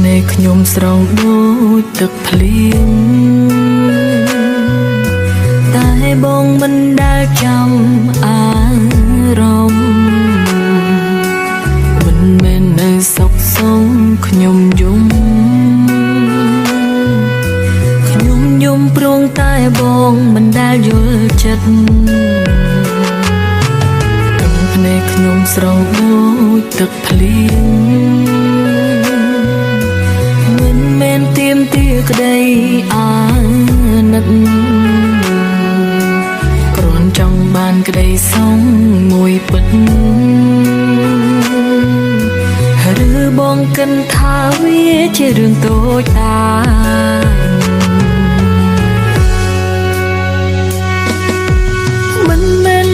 នៃខ្ញុំស្រង់ដូចទឹកភ្លៀងតែបងមិនដែលចាំអារម្មណ៍មិនមែននៅសុខសងខ្ញុំយំព្រោះតែបងមិនដែលយល់ចិត្តភ្នែកខ្ញុំស្រង់ដូចទឹកភ្លៀងមិនមែនទៀមទាក្តីអាណិតគ្រាន់ចង់បានក្តីសងមួយពិតឬបងគិតថាវាជារឿងតូចតាមិនមែន